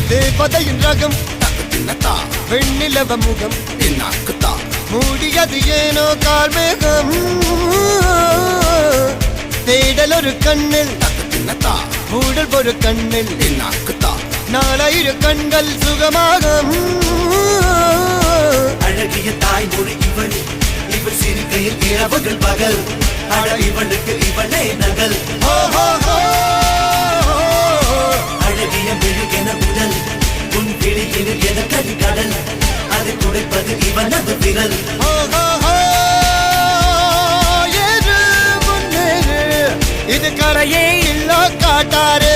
தேவதையின் ரகம் வெண்ணிலவ முகம் மூடியது ஏனோ கார்மேகம் தேடல் ஒரு கண்ணில் மூடல் ஒரு கண்ணில் நாளையிரு கண்கள் சுகமாக அழகிய தாய்மொழி இவள் இவள் சிறுகையில் இரவுகள் பகல் அழ இவளுக்கு இவளே நகல் அழகிய மெழுகென உடல் உன் கிளியில் என கரிகடல் அதை துடைப்பது இவனது விரல் இது கரையே இல்ல காட்டாரு